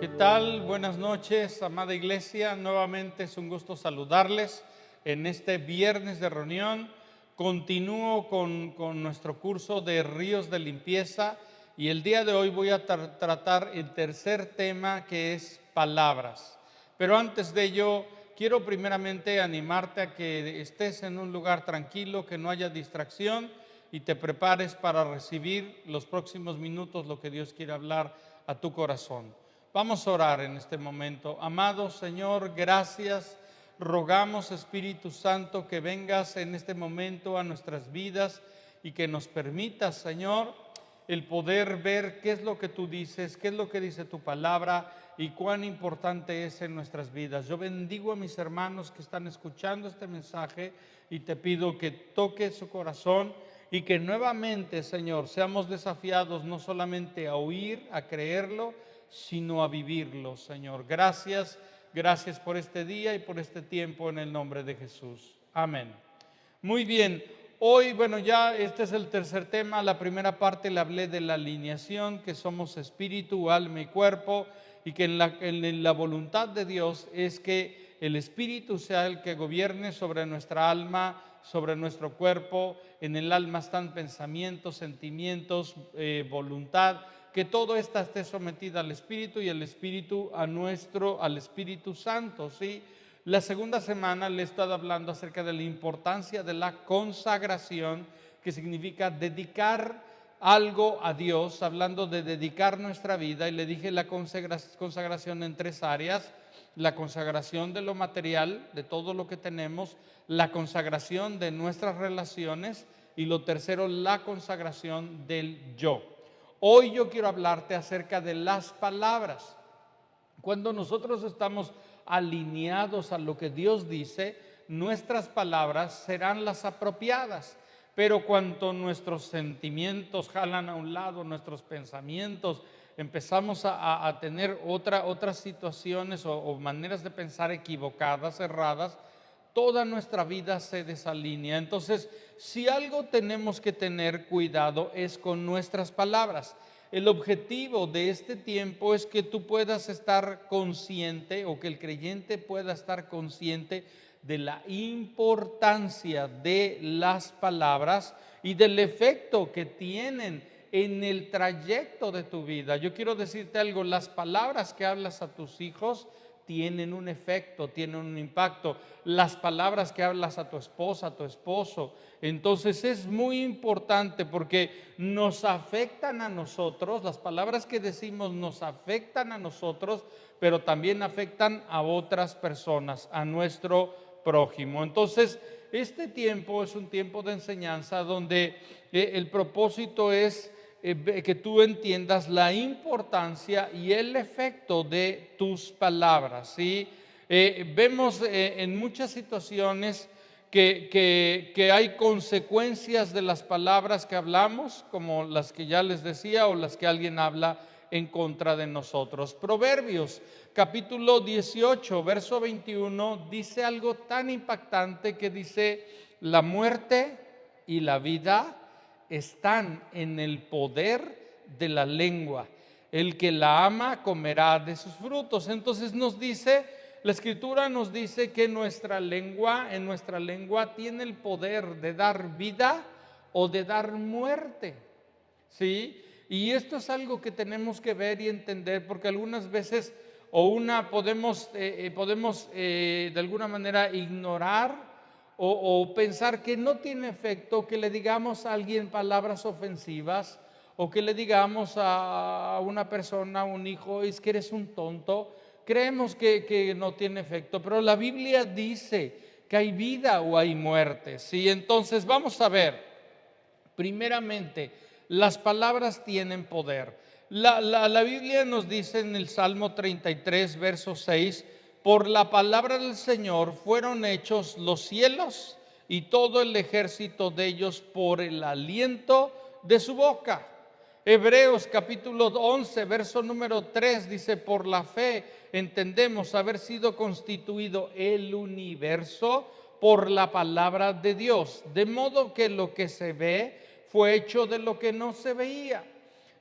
¿Qué tal? Buenas noches, amada iglesia. Nuevamente es un gusto saludarles en este viernes de reunión. Continúo con nuestro curso de ríos de limpieza y el día de hoy voy a tratar el tercer tema, que es palabras. Pero antes de ello, quiero primeramente animarte a que estés en un lugar tranquilo, que no haya distracción y te prepares para recibir los próximos minutos lo que Dios quiere hablar a tu corazón. Vamos a orar en este momento. Amado Señor, gracias. Rogamos, Espíritu Santo, que vengas en este momento a nuestras vidas y que nos permitas, Señor, el poder ver qué es lo que tú dices, qué es lo que dice tu palabra y cuán importante es en nuestras vidas. Yo bendigo a mis hermanos que están escuchando este mensaje y te pido que toques su corazón y que nuevamente, Señor, seamos desafiados no solamente a oír, a creerlo, sino a vivirlo, Señor. Gracias por este día y por este tiempo en el nombre de Jesús. Amén. Muy bien, hoy, ya este es el tercer tema. La primera parte le hablé de la alineación, que somos espíritu, alma y cuerpo, y que en la voluntad de Dios es que el espíritu sea el que gobierne sobre nuestra alma, sobre nuestro cuerpo. En el alma están pensamientos, sentimientos, voluntad, que todo esto esté sometido al Espíritu y el Espíritu al Espíritu Santo, ¿sí? La segunda semana le he estado hablando acerca de la importancia de la consagración, que significa dedicar algo a Dios, hablando de dedicar nuestra vida, y le dije la consagración en tres áreas: la consagración de lo material, de todo lo que tenemos; la consagración de nuestras relaciones; y lo tercero, la consagración del yo. Hoy yo quiero hablarte acerca de las palabras. Cuando nosotros estamos alineados a lo que Dios dice, nuestras palabras serán las apropiadas. Pero cuando nuestros sentimientos jalan a un lado, nuestros pensamientos, empezamos a tener otras situaciones o maneras de pensar equivocadas, erradas, toda nuestra vida se desalinea. Entonces, si algo tenemos que tener cuidado es con nuestras palabras. El objetivo de este tiempo es que tú puedas estar consciente, o que el creyente pueda estar consciente de la importancia de las palabras y del efecto que tienen en el trayecto de tu vida. Yo quiero decirte algo: las palabras que hablas a tus hijos tienen un efecto, tienen un impacto. Las palabras que hablas a tu esposa, a tu esposo, entonces es muy importante porque nos afectan a nosotros. Las palabras que decimos nos afectan a nosotros, pero también afectan a otras personas, a nuestro prójimo. Entonces, este tiempo es un tiempo de enseñanza donde el propósito es que tú entiendas la importancia y el efecto de tus palabras, ¿sí? Vemos en muchas situaciones que hay consecuencias de las palabras que hablamos, como las que ya les decía, o las que alguien habla en contra de nosotros. Proverbios capítulo 18, verso 21, dice algo tan impactante que dice: la muerte y la vida están en el poder de la lengua. El que la ama comerá de sus frutos. Entonces la Escritura nos dice que en nuestra lengua tiene el poder de dar vida o de dar muerte, ¿sí? Y esto es algo que tenemos que ver y entender, porque algunas veces podemos de alguna manera ignorar o pensar que no tiene efecto que le digamos a alguien palabras ofensivas, o que le digamos a una persona, a un hijo: es que eres un tonto. Creemos que no tiene efecto, pero la Biblia dice que hay vida o hay muerte, ¿sí? Entonces vamos a ver, primeramente, las palabras tienen poder. La Biblia nos dice en el Salmo 33, verso 6: por la palabra del Señor fueron hechos los cielos, y todo el ejército de ellos por el aliento de su boca. Hebreos capítulo 11, verso número 3 dice: por la fe entendemos haber sido constituido el universo por la palabra de Dios, de modo que lo que se ve fue hecho de lo que no se veía.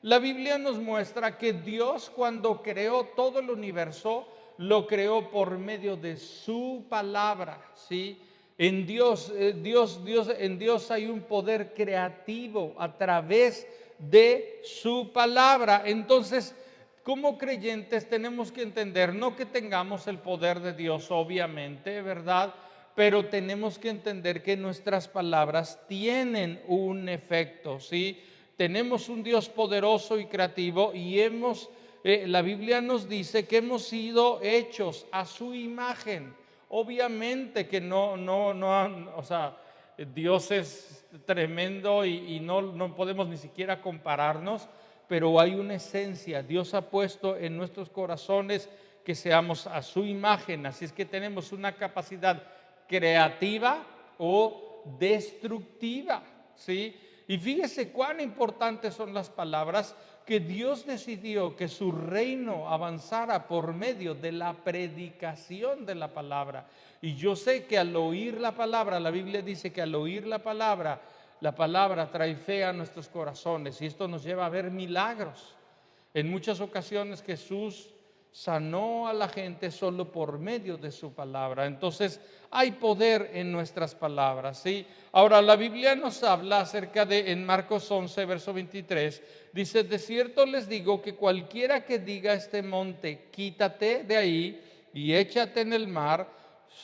La Biblia nos muestra que Dios, cuando creó todo el universo, lo creó por medio de su palabra, ¿sí? En en Dios hay un poder creativo a través de su palabra. Entonces, como creyentes tenemos que entender, no que tengamos el poder de Dios, obviamente, ¿verdad? Pero tenemos que entender que nuestras palabras tienen un efecto, ¿sí? Tenemos un Dios poderoso y creativo y la Biblia nos dice que hemos sido hechos a su imagen. Obviamente que o sea, Dios es tremendo y no podemos ni siquiera compararnos, pero hay una esencia. Dios ha puesto en nuestros corazones que seamos a su imagen, así es que tenemos una capacidad creativa o destructiva, ¿sí? Y fíjese cuán importantes son las palabras, que Dios decidió que su reino avanzara por medio de la predicación de la palabra. Y yo sé que al oír la palabra, la Biblia dice que al oír la palabra trae fe a nuestros corazones y esto nos lleva a ver milagros. En muchas ocasiones Jesús sanó a la gente solo por medio de su palabra. Entonces hay poder en nuestras palabras, ¿sí? Ahora la Biblia nos habla acerca de, en Marcos 11, verso 23, dice: de cierto les digo que cualquiera que diga a este monte, quítate de ahí y échate en el mar,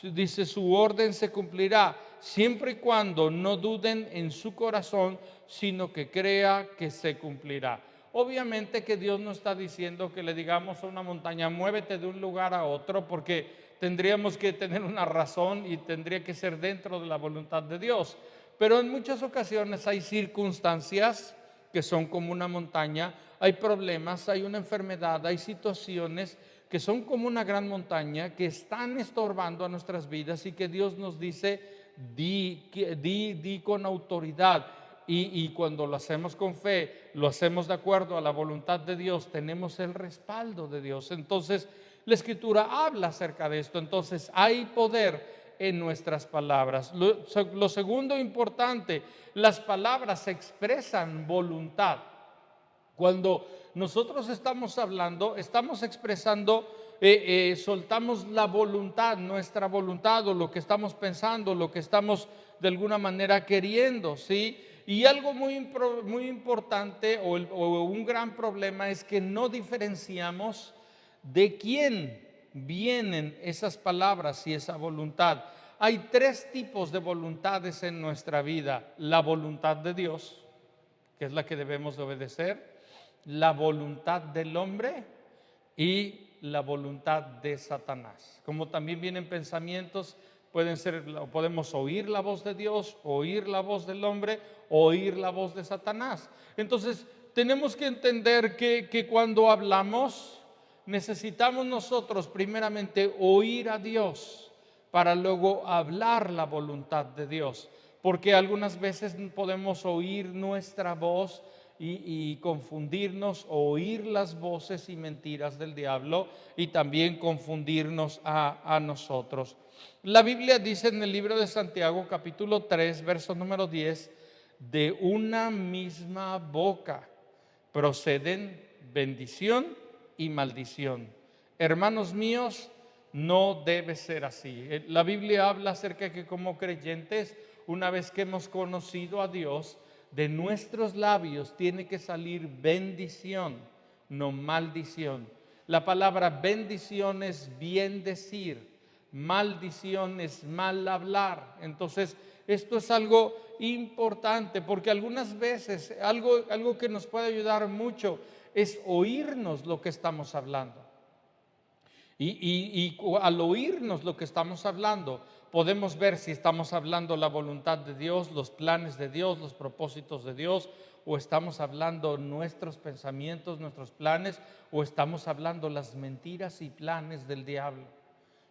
dice, su orden se cumplirá, siempre y cuando no duden en su corazón, sino que crea que se cumplirá. Obviamente que Dios no está diciendo que le digamos a una montaña, muévete de un lugar a otro, porque tendríamos que tener una razón y tendría que ser dentro de la voluntad de Dios. Pero en muchas ocasiones hay circunstancias que son como una montaña, hay problemas, hay una enfermedad, hay situaciones que son como una gran montaña que están estorbando a nuestras vidas y que Dios nos dice, di con autoridad. Y cuando lo hacemos con fe, lo hacemos de acuerdo a la voluntad de Dios, tenemos el respaldo de Dios. Entonces, la Escritura habla acerca de esto. Entonces, hay poder en nuestras palabras. Lo segundo importante, las palabras expresan voluntad. Cuando nosotros estamos hablando, estamos expresando, soltamos la voluntad, nuestra voluntad, o lo que estamos pensando, lo que estamos de alguna manera queriendo, ¿sí? Y algo muy importante o un gran problema es que no diferenciamos de quién vienen esas palabras y esa voluntad. Hay tres tipos de voluntades en nuestra vida: la voluntad de Dios, que es la que debemos de obedecer; la voluntad del hombre y la voluntad de Satanás. Como también vienen pensamientos, podemos oír la voz de Dios, oír la voz del hombre, oír la voz de Satanás. Entonces tenemos que entender que cuando hablamos necesitamos nosotros primeramente oír a Dios para luego hablar la voluntad de Dios, porque algunas veces podemos oír nuestra voz y confundirnos, oír las voces y mentiras del diablo y también confundirnos a nosotros. La Biblia dice en el libro de Santiago, capítulo 3, verso número 10, de una misma boca proceden bendición y maldición. Hermanos míos, no debe ser así. La Biblia habla acerca de que como creyentes, una vez que hemos conocido a Dios, de nuestros labios tiene que salir bendición, no maldición. La palabra bendición es bien decir, maldición es mal hablar. Entonces, esto es algo importante, porque algunas veces algo que nos puede ayudar mucho es oírnos lo que estamos hablando. Y al oírnos lo que estamos hablando, podemos ver si estamos hablando la voluntad de Dios, los planes de Dios, los propósitos de Dios, o estamos hablando nuestros pensamientos, nuestros planes, o estamos hablando las mentiras y planes del diablo.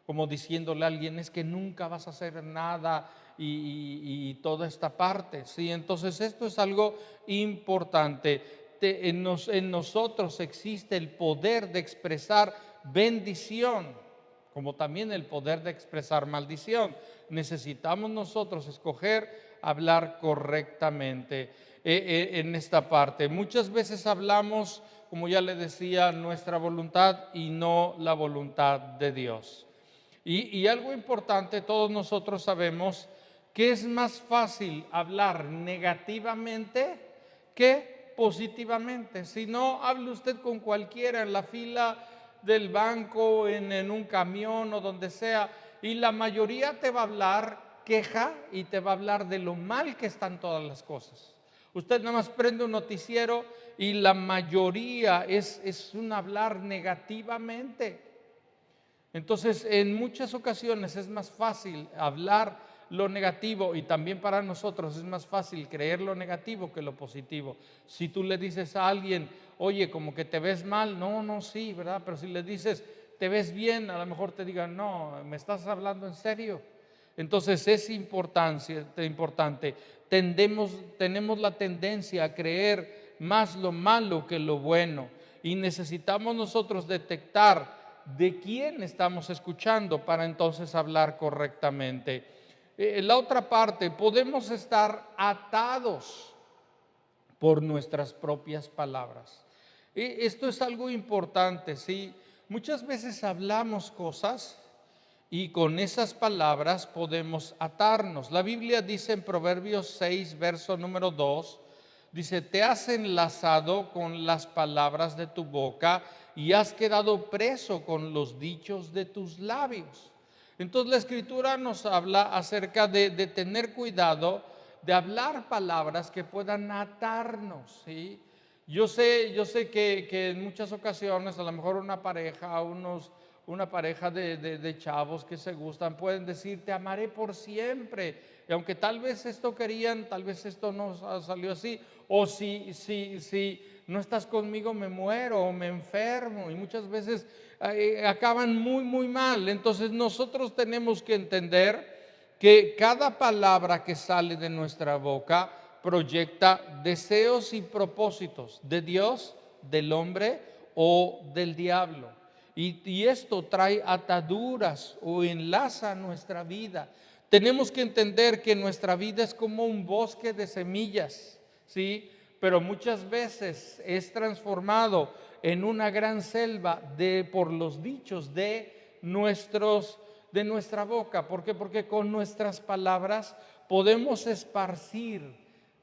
Como diciéndole a alguien, es que nunca vas a hacer nada y toda esta parte, ¿sí? Entonces esto es algo importante. En nosotros existe el poder de expresar bendición, como también el poder de expresar maldición. Necesitamos nosotros escoger hablar correctamente en esta parte. Muchas veces hablamos, como ya le decía, nuestra voluntad y no la voluntad de Dios. Y algo importante, todos nosotros sabemos que es más fácil hablar negativamente que positivamente. Si no, hable usted con cualquiera en la fila del banco, en un camión o donde sea, y la mayoría te va a hablar queja y te va a hablar de lo mal que están todas las cosas. Usted nada más prende un noticiero y la mayoría es un hablar negativamente. Entonces, en muchas ocasiones es más fácil hablar lo negativo, y también para nosotros es más fácil creer lo negativo que lo positivo. Si tú le dices a alguien, oye, como que te ves mal, no, sí, ¿verdad? Pero si le dices, te ves bien, a lo mejor te digan, no, ¿me estás hablando en serio? Entonces es importante. Tenemos la tendencia a creer más lo malo que lo bueno, y necesitamos nosotros detectar de quién estamos escuchando para entonces hablar correctamente. La otra parte, podemos estar atados por nuestras propias palabras. Esto es algo importante, ¿sí? Muchas veces hablamos cosas y con esas palabras podemos atarnos. La Biblia dice en Proverbios 6, verso número 2, dice, te has enlazado con las palabras de tu boca y has quedado preso con los dichos de tus labios. Entonces la Escritura nos habla acerca de tener cuidado de hablar palabras que puedan atarnos, ¿sí? Yo sé que en muchas ocasiones a lo mejor una pareja de chavos que se gustan pueden decir, te amaré por siempre. Y aunque tal vez esto querían, tal vez esto no salió así. O si no estás conmigo me muero o me enfermo. Y muchas veces acaban muy mal. Entonces nosotros tenemos que entender que cada palabra que sale de nuestra boca proyecta deseos y propósitos de Dios, del hombre o del diablo. Y esto trae ataduras o enlaza nuestra vida. Tenemos que entender que nuestra vida es como un bosque de semillas, ¿sí? Pero muchas veces es transformado en una gran selva por los dichos de nuestra boca. ¿Por qué? Porque con nuestras palabras podemos esparcir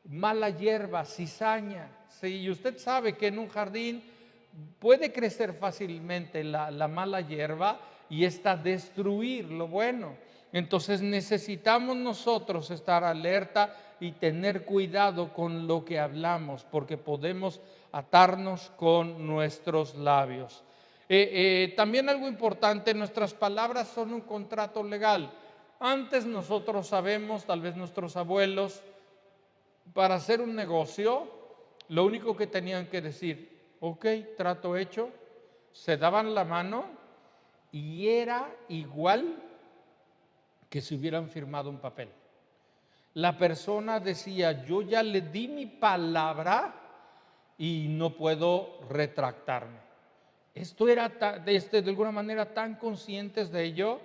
mala hierba, cizaña. ¿Sí? Y usted sabe que en un jardín puede crecer fácilmente la mala hierba y esta destruir lo bueno. Entonces necesitamos nosotros estar alerta y tener cuidado con lo que hablamos, porque podemos atarnos con nuestros labios. También algo importante, nuestras palabras son un contrato legal. Antes nosotros sabemos, tal vez nuestros abuelos, para hacer un negocio, lo único que tenían que decir, ok, trato hecho, se daban la mano y era igual que si hubieran firmado un papel. La persona decía, yo ya le di mi palabra y no puedo retractarme. Esto era de alguna manera tan conscientes de ello.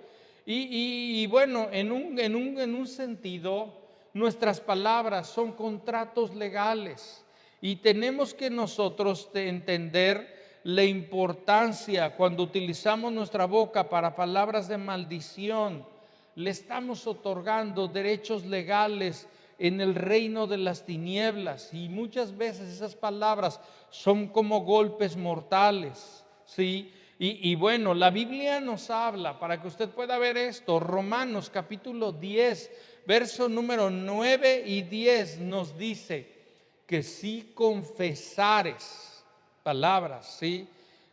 Y bueno, en un sentido, nuestras palabras son contratos legales. Y tenemos que nosotros entender la importancia cuando utilizamos nuestra boca para palabras de maldición. Le estamos otorgando derechos legales en el reino de las tinieblas, y muchas veces esas palabras son como golpes mortales, ¿sí? Y bueno, la Biblia nos habla, para que usted pueda ver esto, Romanos capítulo 10, verso número 9 y 10 nos dice que si confesares palabras, ¿sí?,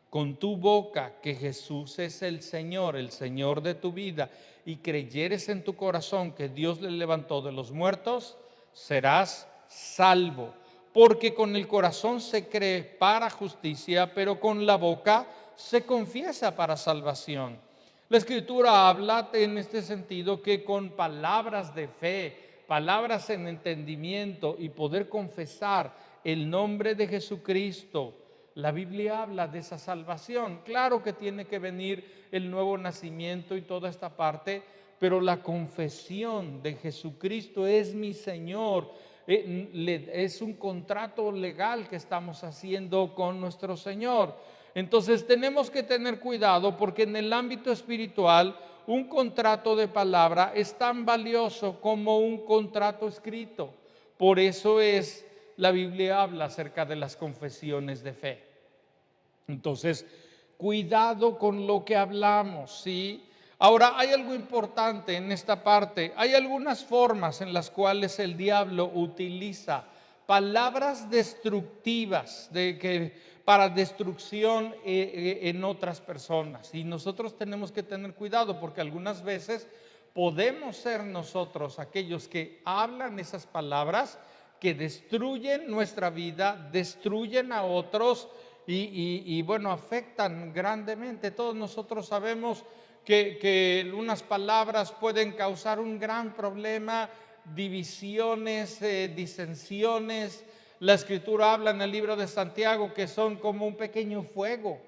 con tu boca que Jesús es el Señor de tu vida, y creyeres en tu corazón que Dios le levantó de los muertos, serás salvo. Porque con el corazón se cree para justicia, pero con la boca se confiesa para salvación. La Escritura habla en este sentido que con palabras de fe, palabras en entendimiento y poder confesar el nombre de Jesucristo, la Biblia habla de esa salvación. Claro que tiene que venir el nuevo nacimiento y toda esta parte, pero la confesión de Jesucristo es mi Señor es un contrato legal que estamos haciendo con nuestro Señor. Entonces tenemos que tener cuidado, porque en el ámbito espiritual un contrato de palabra es tan valioso como un contrato escrito. Por eso la Biblia habla acerca de las confesiones de fe. Entonces, cuidado con lo que hablamos, ¿sí? Ahora, hay algo importante en esta parte. Hay algunas formas en las cuales el diablo utiliza palabras destructivas para destrucción en otras personas. Y nosotros tenemos que tener cuidado, porque algunas veces podemos ser nosotros aquellos que hablan esas palabras que destruyen nuestra vida, destruyen a otros y bueno, afectan grandemente. Todos nosotros sabemos que unas palabras pueden causar un gran problema, divisiones, disensiones. La Escritura habla en el libro de Santiago que son como un pequeño fuego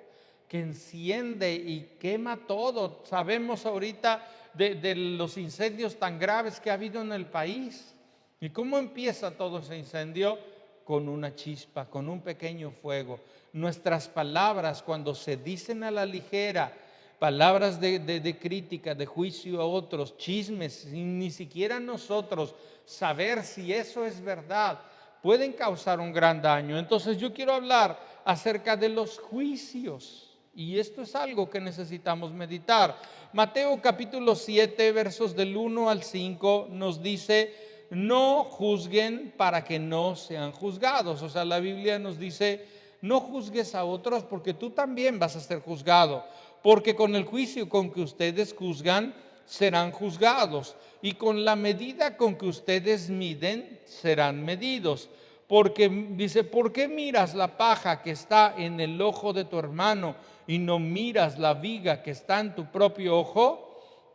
que enciende y quema todo. Sabemos ahorita de los incendios tan graves que ha habido en el país. ¿Y cómo empieza todo ese incendio? Con una chispa, con un pequeño fuego. Nuestras palabras, cuando se dicen a la ligera, palabras de crítica, de juicio a otros, chismes, sin ni siquiera nosotros saber si eso es verdad, pueden causar un gran daño. Entonces yo quiero hablar acerca de los juicios, y esto es algo que necesitamos meditar. Mateo capítulo 7, versos del 1 al 5 nos dice: no juzguen para que no sean juzgados. O sea, la Biblia nos dice: no juzgues a otros, porque tú también vas a ser juzgado. Porque con el juicio con que ustedes juzgan, serán juzgados. Y con la medida con que ustedes miden, serán medidos. Porque dice: ¿por qué miras la paja que está en el ojo de tu hermano y no miras la viga que está en tu propio ojo?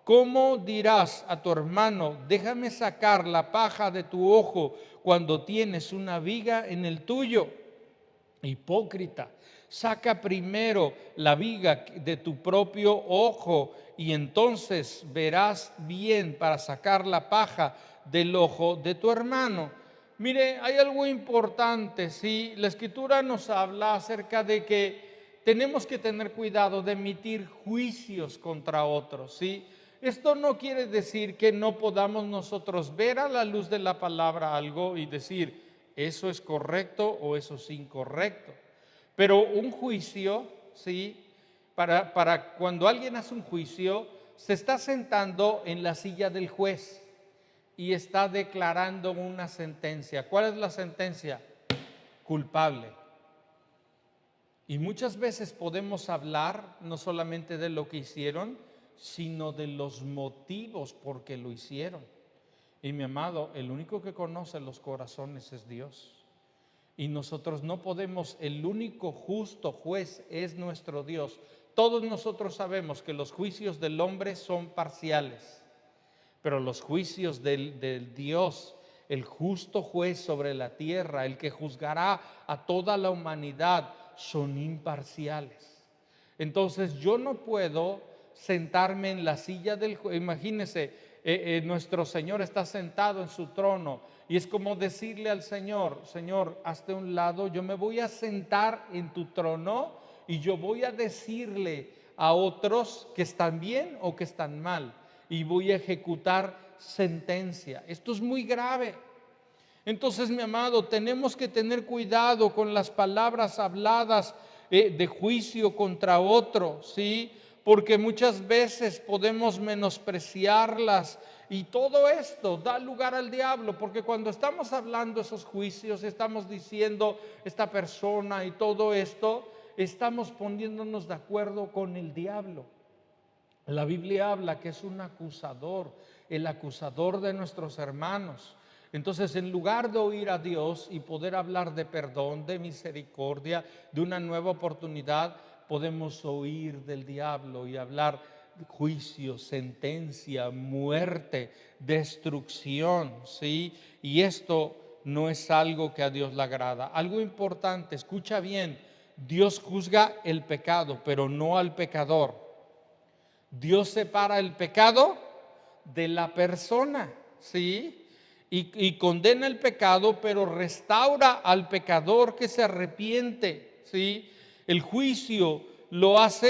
¿Cómo dirás a tu hermano: déjame sacar la paja de tu ojo, cuando tienes una viga en el tuyo? Hipócrita, saca primero la viga de tu propio ojo, y entonces verás bien para sacar la paja del ojo de tu hermano. Mire, hay algo importante, ¿sí? La Escritura nos habla acerca de que tenemos que tener cuidado de emitir juicios contra otros, ¿sí? Esto no quiere decir que no podamos nosotros ver a la luz de la palabra algo y decir: eso es correcto o eso es incorrecto. Pero un juicio, ¿sí? Para cuando alguien hace un juicio, se está sentando en la silla del juez y está declarando una sentencia. ¿Cuál es la sentencia? Culpable. Y muchas veces podemos hablar no solamente de lo que hicieron, sino de los motivos por que lo hicieron. Y mi amado, el único que conoce los corazones es Dios. Y nosotros no podemos, el único justo juez es nuestro Dios. Todos nosotros sabemos que los juicios del hombre son parciales, pero los juicios del Dios, el justo juez sobre la tierra, el que juzgará a toda la humanidad, son imparciales. Entonces yo no puedo sentarme en la silla del juez. Imagínense, nuestro Señor está sentado en su trono y es como decirle al Señor: Señor, hazte un lado, yo me voy a sentar en tu trono y yo voy a decirle a otros que están bien o que están mal, y voy a ejecutar sentencia. Esto es muy grave. Entonces, mi amado, tenemos que tener cuidado con las palabras habladas de juicio contra otro, ¿sí? Porque muchas veces podemos menospreciarlas, y todo esto da lugar al diablo, porque cuando estamos hablando esos juicios, estamos diciendo esta persona y todo esto, estamos poniéndonos de acuerdo con el diablo. La Biblia habla que es un acusador, el acusador de nuestros hermanos. Entonces, en lugar de oír a Dios y poder hablar de perdón, de misericordia, de una nueva oportunidad, podemos oír del diablo y hablar juicio, sentencia, muerte, destrucción, ¿sí? Y esto no es algo que a Dios le agrada. Algo importante, escucha bien: Dios juzga el pecado, pero no al pecador. Dios separa el pecado de la persona, ¿sí? Y condena el pecado, pero restaura al pecador que se arrepiente, ¿sí? El juicio lo hace,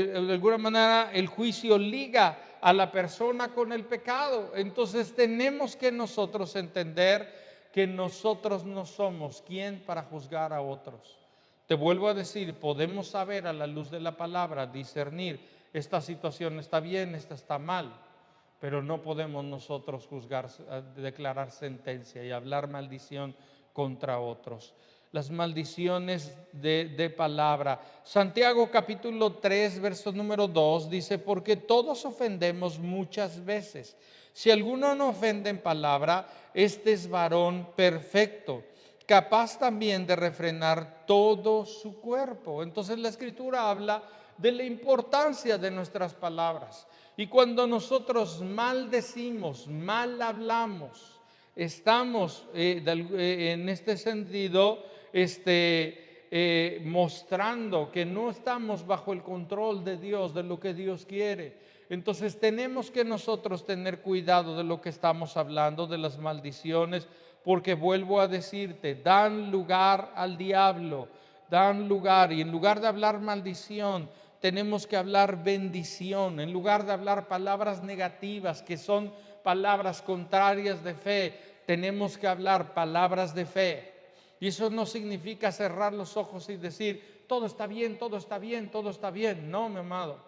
de alguna manera, el juicio liga a la persona con el pecado. Entonces tenemos que nosotros entender que nosotros no somos quien para juzgar a otros. Te vuelvo a decir, podemos saber a la luz de la palabra, discernir, esta situación está bien, esta está mal. Pero no podemos nosotros juzgar, declarar sentencia y hablar maldición contra otros. Las maldiciones de palabra. Santiago capítulo 3, verso número 2 dice, porque todos ofendemos muchas veces. Si alguno no ofende en palabra, este es varón perfecto, capaz también de refrenar todo su cuerpo. Entonces la Escritura habla de la importancia de nuestras palabras. Y cuando nosotros maldecimos, mal hablamos, estamos en este sentido mostrando que no estamos bajo el control de Dios, de lo que Dios quiere. Entonces tenemos que nosotros tener cuidado de lo que estamos hablando, de las maldiciones, porque vuelvo a decirte, dan lugar al diablo, dan lugar, y en lugar de hablar maldición, tenemos que hablar bendición. En lugar de hablar palabras negativas, que son palabras contrarias de fe, tenemos que hablar palabras de fe. Y eso no significa cerrar los ojos y decir, todo está bien, todo está bien, todo está bien. No, mi amado.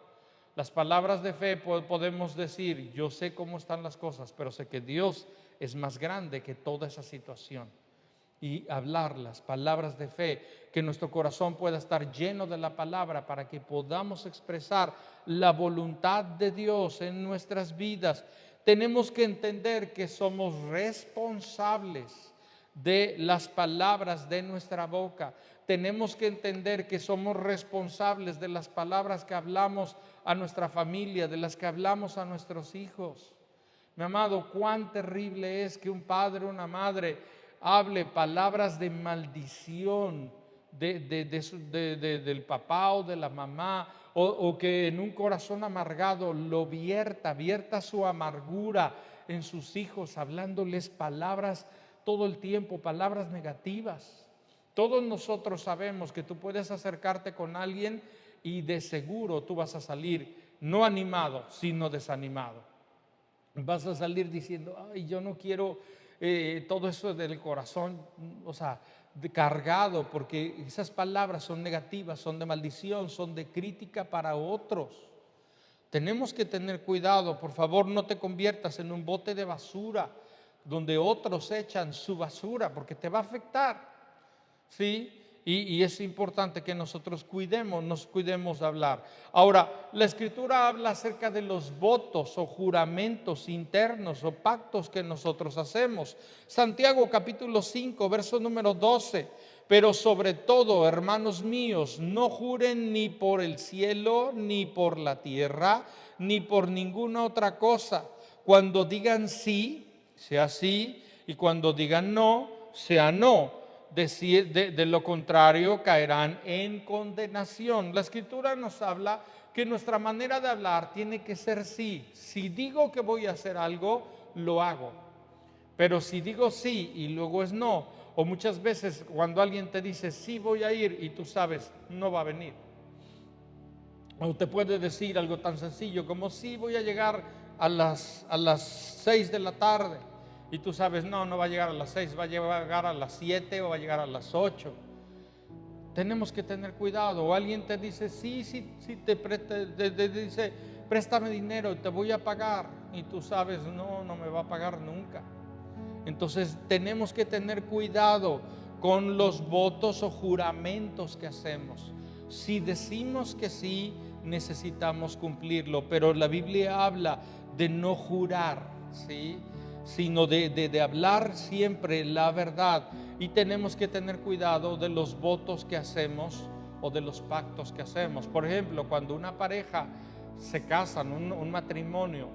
Las palabras de fe podemos decir, yo sé cómo están las cosas, pero sé que Dios es más grande que toda esa situación. Y hablar las palabras de fe, que nuestro corazón pueda estar lleno de la palabra para que podamos expresar la voluntad de Dios en nuestras vidas. Tenemos que entender que somos responsables de las palabras de nuestra boca. Tenemos que entender que somos responsables de las palabras que hablamos a nuestra familia, de las que hablamos a nuestros hijos. Mi amado, cuán terrible es que un padre o una madre hable palabras de maldición del papá o de la mamá, o que en un corazón amargado lo vierta su amargura en sus hijos, hablándoles palabras todo el tiempo, palabras negativas. Todos nosotros sabemos que tú puedes acercarte con alguien y de seguro tú vas a salir no animado, sino desanimado. Vas a salir diciendo, ay, yo no quiero todo eso del corazón, cargado, porque esas palabras son negativas, son de maldición, son de crítica para otros. Tenemos que tener cuidado. Por favor, no te conviertas en un bote de basura donde otros echan su basura, porque te va a afectar, ¿sí? Y es importante que nosotros nos cuidemos de hablar. Ahora, la Escritura habla acerca de los votos o juramentos internos o pactos que nosotros hacemos. Santiago capítulo 5, verso número 12. Pero sobre todo, hermanos míos, no juren ni por el cielo, ni por la tierra, ni por ninguna otra cosa. Cuando digan sí, sea sí, y cuando digan no, sea no. De lo contrario caerán en condenación. La Escritura nos habla que nuestra manera de hablar tiene que ser sí. Si digo que voy a hacer algo, lo hago. Pero si digo sí y luego es no, o muchas veces cuando alguien te dice sí voy a ir y tú sabes no va a venir. O te puede decir algo tan sencillo como sí voy a llegar a las 6 de la tarde. Y tú sabes, no va a llegar a las 6, va a llegar a las 7 o va a llegar a las 8. Tenemos que tener cuidado. O alguien te dice, sí, te dice, préstame dinero, te voy a pagar. Y tú sabes, no me va a pagar nunca. Entonces tenemos que tener cuidado con los votos o juramentos que hacemos. Si decimos que sí, necesitamos cumplirlo. Pero la Biblia habla de no jurar, ¿sí?, sino de hablar siempre la verdad. Y tenemos que tener cuidado de los votos que hacemos o de los pactos que hacemos. Por ejemplo, cuando una pareja se casan, un matrimonio,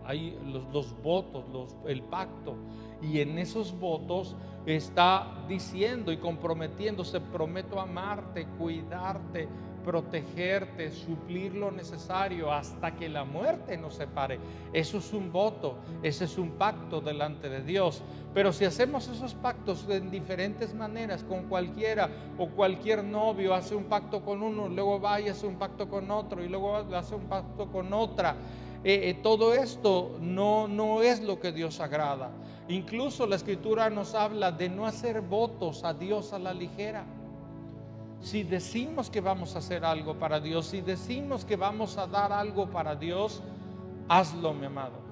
hay los votos, el pacto. Y en esos votos está diciendo y comprometiéndose: prometo amarte, cuidarte, protegerte, suplir lo necesario hasta que la muerte nos separe. Eso es un voto, ese es un pacto delante de Dios. Pero si hacemos esos pactos en diferentes maneras con cualquiera, o cualquier novio hace un pacto con uno, luego va y hace un pacto con otro, y luego hace un pacto con otra, todo esto no es lo que Dios agrada. Incluso la Escritura nos habla de no hacer votos a Dios a la ligera. Si decimos que vamos a hacer algo para Dios, si decimos que vamos a dar algo para Dios, hazlo, mi amado.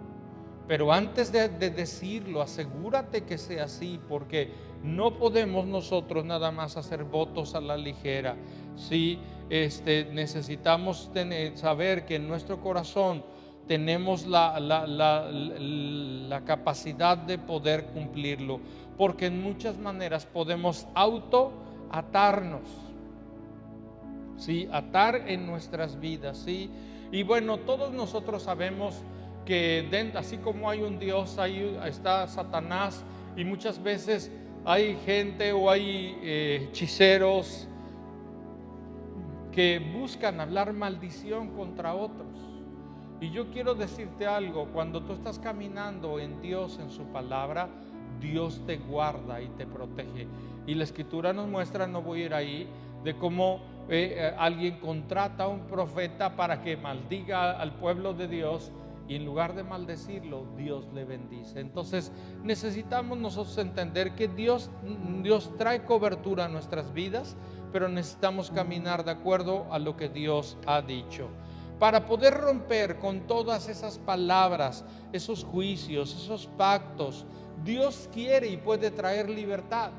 Pero antes de decirlo, asegúrate que sea así, porque no podemos nosotros nada más hacer votos a la ligera. Sí, necesitamos saber que en nuestro corazón tenemos la capacidad de poder cumplirlo, porque en muchas maneras podemos atarnos, ¿sí? Atar en nuestras vidas, ¿sí? Y bueno, todos nosotros sabemos que así como hay un Dios, ahí está Satanás, y muchas veces hay gente o hay hechiceros que buscan hablar maldición contra otros. Y yo quiero decirte algo: cuando tú estás caminando en Dios, en su palabra, Dios te guarda y te protege. Y la Escritura nos muestra, no voy a ir ahí, de cómo alguien contrata a un profeta para que maldiga al pueblo de Dios, y en lugar de maldecirlo, Dios le bendice. Entonces necesitamos nosotros entender que Dios trae cobertura a nuestras vidas, pero necesitamos caminar de acuerdo a lo que Dios ha dicho. Para poder romper con todas esas palabras, esos juicios, esos pactos, Dios quiere y puede traer libertad.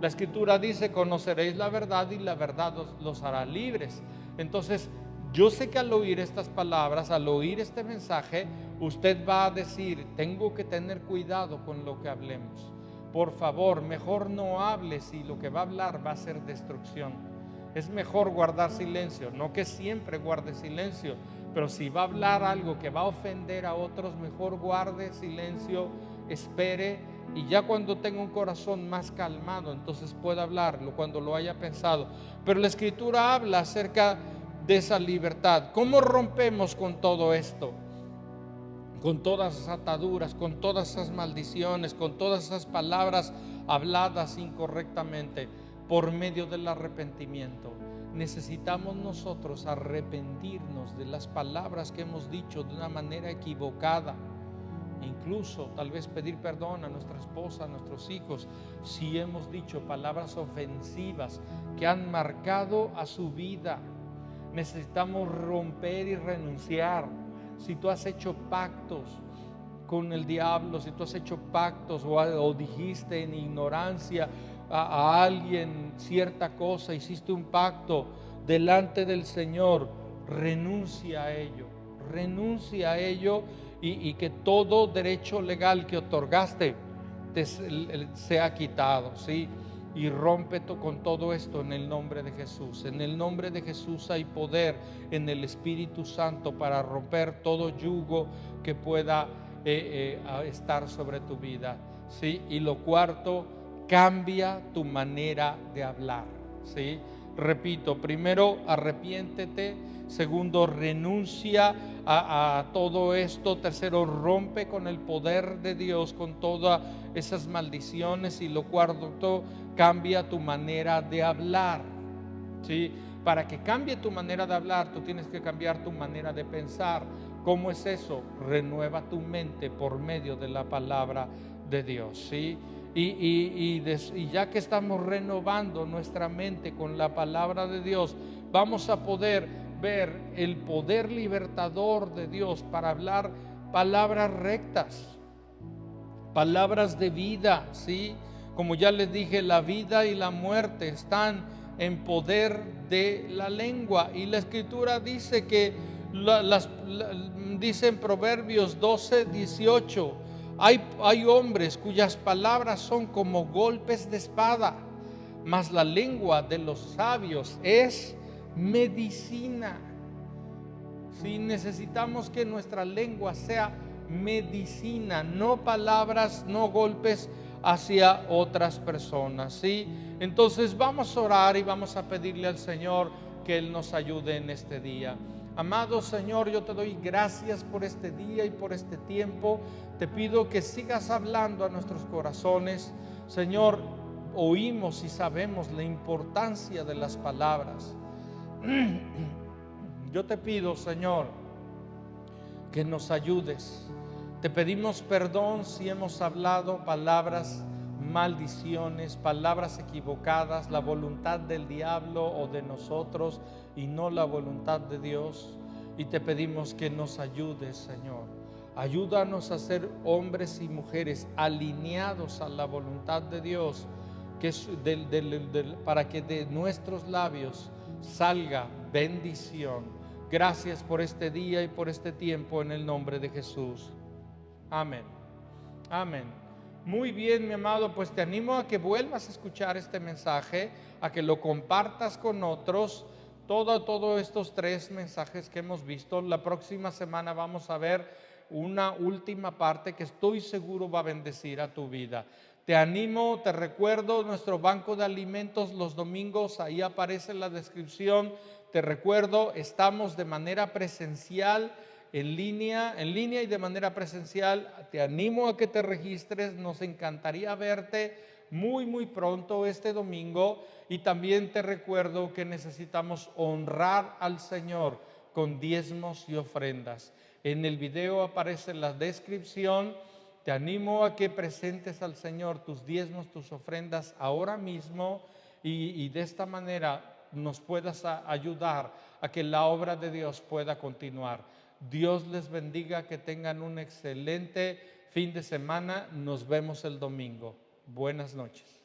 La Escritura dice: conoceréis la verdad y la verdad los hará libres. Entonces, yo sé que al oír estas palabras, al oír este mensaje, usted va a decir: tengo que tener cuidado con lo que hablemos. Por favor, mejor no hable si lo que va a hablar va a ser destrucción. Es mejor guardar silencio, no que siempre guarde silencio, pero si va a hablar algo que va a ofender a otros, mejor guarde silencio, espere, y ya cuando tenga un corazón más calmado, entonces pueda hablarlo, cuando lo haya pensado. Pero la Escritura habla acerca de esa libertad. ¿Cómo rompemos con todo esto? Con todas esas ataduras, con todas esas maldiciones, con todas esas palabras habladas incorrectamente. Por medio del arrepentimiento. Necesitamos nosotros arrepentirnos de las palabras que hemos dicho de una manera equivocada. Incluso tal vez pedir perdón a nuestra esposa, a nuestros hijos, si hemos dicho palabras ofensivas que han marcado a su vida. Necesitamos romper y renunciar. Si tú has hecho pactos con el diablo, si tú has hecho pactos o dijiste en ignorancia a alguien cierta cosa, hiciste un pacto delante del Señor, renuncia a ello, y que todo derecho legal que otorgaste te sea quitado, ¿sí? Y rompe con todo esto en el nombre de Jesús. En el nombre de Jesús hay poder en el Espíritu Santo para romper todo yugo que pueda estar sobre tu vida, ¿sí? Y lo cuarto, cambia tu manera de hablar, ¿sí? Repito, primero, arrepiéntete. Segundo, renuncia a todo esto. Tercero, rompe con el poder de Dios, con todas esas maldiciones. Y lo cuarto, cambia tu manera de hablar, ¿sí? Para que cambie tu manera de hablar, tú tienes que cambiar tu manera de pensar. ¿Cómo es eso? Renueva tu mente por medio de la palabra de Dios, ¿sí? Y ya que estamos renovando nuestra mente con la palabra de Dios, vamos a poder ver el poder libertador de Dios para hablar palabras rectas, palabras de vida, ¿sí? Como ya les dije, la vida y la muerte están en poder de la lengua. Y la Escritura dice que dice en Proverbios 12:18, hay hombres cuyas palabras son como golpes de espada, mas la lengua de los sabios es medicina. Si necesitamos que nuestra lengua sea medicina, no palabras, no golpes hacia otras personas, ¿sí? Entonces vamos a orar y vamos a pedirle al Señor que Él nos ayude en este día. Amado Señor, yo te doy gracias por este día y por este tiempo. Te pido que sigas hablando a nuestros corazones. Señor, oímos y sabemos la importancia de las palabras. Yo te pido, Señor, que nos ayudes. Te pedimos perdón si hemos hablado palabras, maldiciones, palabras equivocadas, la voluntad del diablo o de nosotros y no la voluntad de Dios. Y te pedimos que nos ayudes, Señor. Ayúdanos a ser hombres y mujeres alineados a la voluntad de Dios, que es para que de nuestros labios salga bendición. Gracias por este día y por este tiempo en el nombre de Jesús. Amén. Amén. Muy bien, mi amado, pues te animo a que vuelvas a escuchar este mensaje, a que lo compartas con otros. Todos estos 3 mensajes que hemos visto. La próxima semana vamos a ver una última parte que estoy seguro va a bendecir a tu vida. Te animo, te recuerdo nuestro banco de alimentos los domingos, ahí aparece en la descripción. Te recuerdo, estamos de manera presencial, en línea y de manera presencial. Te animo a que te registres, nos encantaría verte muy pronto este domingo. Y también te recuerdo que necesitamos honrar al Señor con diezmos y ofrendas. En el video aparece la descripción. Te animo a que presentes al Señor tus diezmos, tus ofrendas ahora mismo y de esta manera nos puedas ayudar a que la obra de Dios pueda continuar. Dios les bendiga, que tengan un excelente fin de semana. Nos vemos el domingo. Buenas noches.